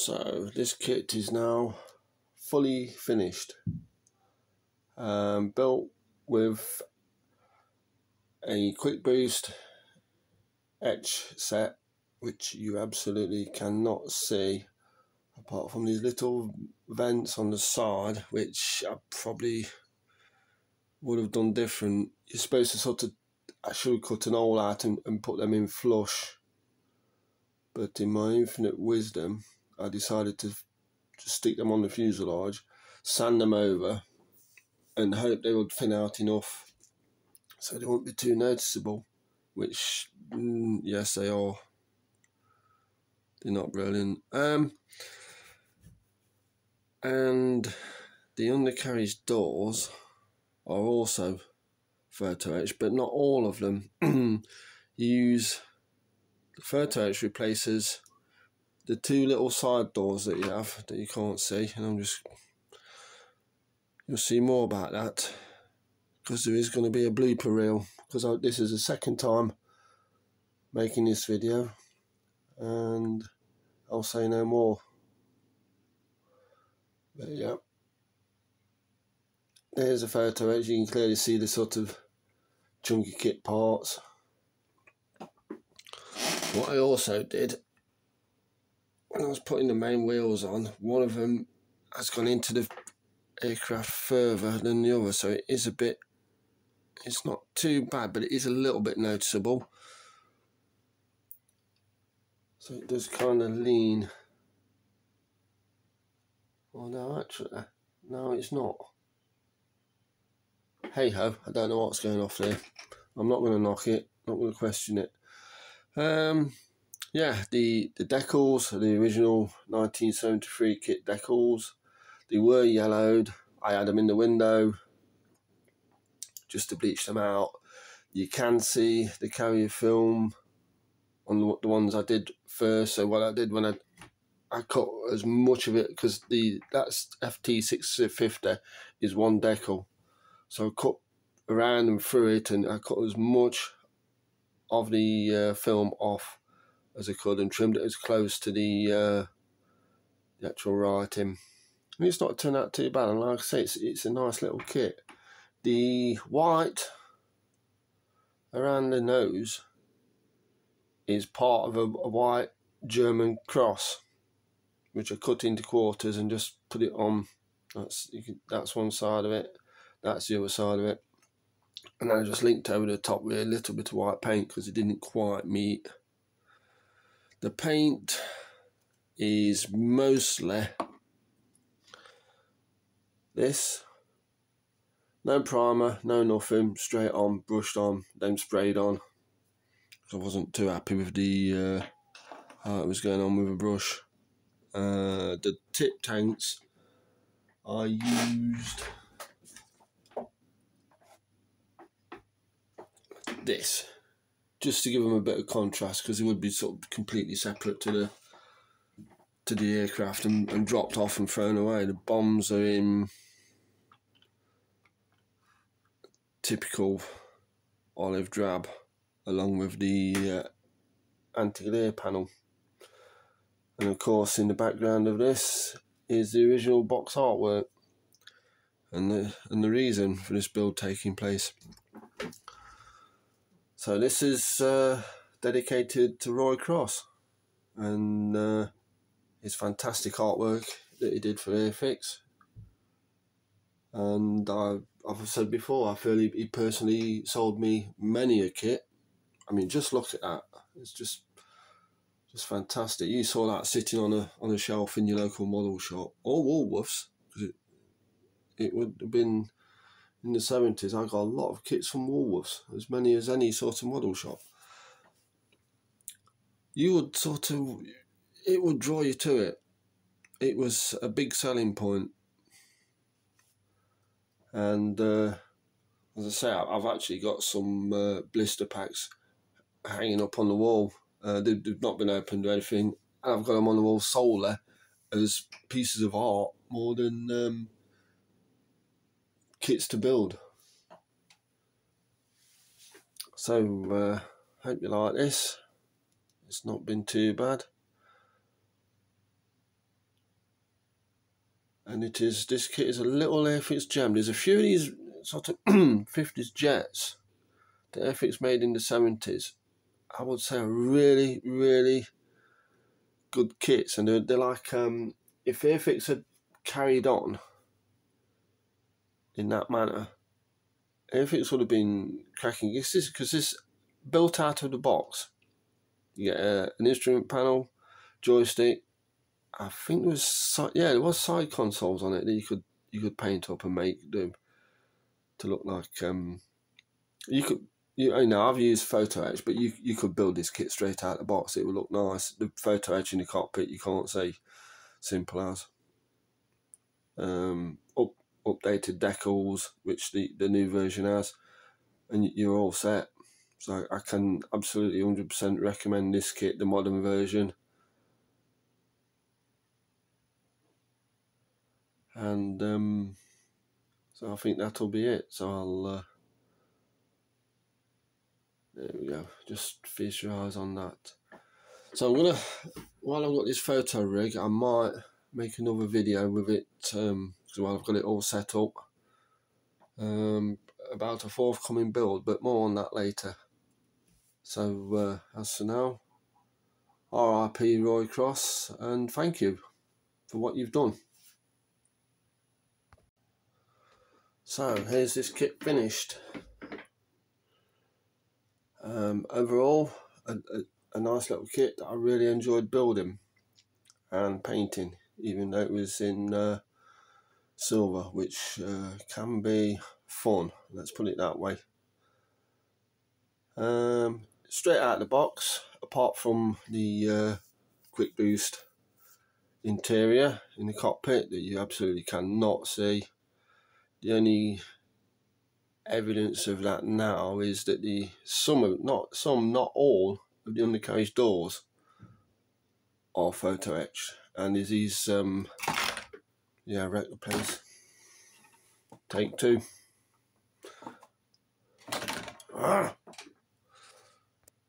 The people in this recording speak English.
So this kit is now fully finished, built with a quick boost etch set, which you absolutely cannot see apart from these little vents on the side, which I probably would have done different. You're supposed to I should have cut an hole out and put them in flush, but in my infinite wisdom I decided to just stick them on the fuselage, sand them over and hope they would thin out enough so they won't be too noticeable, which yes they are. They're not brilliant. And the undercarriage doors are also photo etched, but not all of them. Use the photo etch replaces the two little side doors that you have that you can't see, and you'll see more about that because there is going to be a blooper reel, because this is the second time making this video, and I'll say no more. But yeah, there's a photo etch. You can clearly see the sort of chunky kit parts. What I also did when I was putting the main wheels on, one of them has gone into the aircraft further than the other, so it is a bit, it's not too bad, but it is a little bit noticeable. So it does kind of lean. Oh no, actually, no, it's not. Hey ho, I don't know what's going off there. I'm not going to knock it, not going to question it. Yeah, the decals, the original 1973 kit decals, they were yellowed. I had them in the window just to bleach them out. You can see the carrier film on the ones I did first. So what I did when I cut as much of it, because that's F80C is one decal, so I cut around and through it, and I cut as much of the film off as I could and trimmed it as close to the actual writing. And it's not turned out too bad, and like I say, it's a nice little kit. The white around the nose is part of a white German cross, which I cut into quarters and just put it on. That's one side of it, that's the other side of it, and I just linked over the top with a little bit of white paint because it didn't quite meet. The paint is mostly this, no primer, no nothing, straight on, brushed on, then sprayed on. I wasn't too happy with the how it was going on with a brush. The tip tanks I used this just to give them a bit of contrast, because it would be sort of completely separate to the aircraft and dropped off and thrown away. The bombs are in typical olive drab, along with the anti-glare panel. And of course in the background of this is the original box artwork and the reason for this build taking place. So this is dedicated to Roy Cross and his fantastic artwork that he did for Airfix. And I've said before, I feel he personally sold me many a kit. I mean, just look at that. It's just fantastic. You saw that sitting on a shelf in your local model shop or Woolworths, because it would have been in the 70s. I got a lot of kits from Woolworths, as many as any sort of model shop. You would it would draw you to it. It was a big selling point. And as I say, I've actually got some blister packs hanging up on the wall. They've not been opened or anything, and I've got them on the wall solely as pieces of art more than kits to build. So hope you like this. It's not been too bad. and this kit is a little airfix gem. There's a few of these sort of 50s jets that airfix made in the 70s. I would say are really, really good kits, and they're like, if airfix had carried on in that manner, airfix would have been cracking. Because this built out of the box. You get an instrument panel, joystick. I think there was side consoles on it that you could paint up and make them to look like I've used photo etch, but you could build this kit straight out of the box. It would look nice. The photo etch in the cockpit you can't see. Simple as. Updated decals, which the new version has, and you're all set. So I can absolutely 100% recommend this kit, the modern version. And so I think that'll be it. So I'll there we go. Just feast your eyes on that. So I'm gonna, while I've got this photo rig, I might make another video with it, while I've got it all set up, about a forthcoming build, but more on that later. So as for now, RIP Roy Cross, and thank you for what you've done. So here's this kit finished. Overall, a nice little kit that I really enjoyed building and painting, even though it was in silver, which can be fun, let's put it that way. Straight out of the box, apart from the quick boost interior in the cockpit that you absolutely cannot see, the only evidence of that now is that not all of the undercarriage doors are photo etched, and there's these wreck the place. Take two.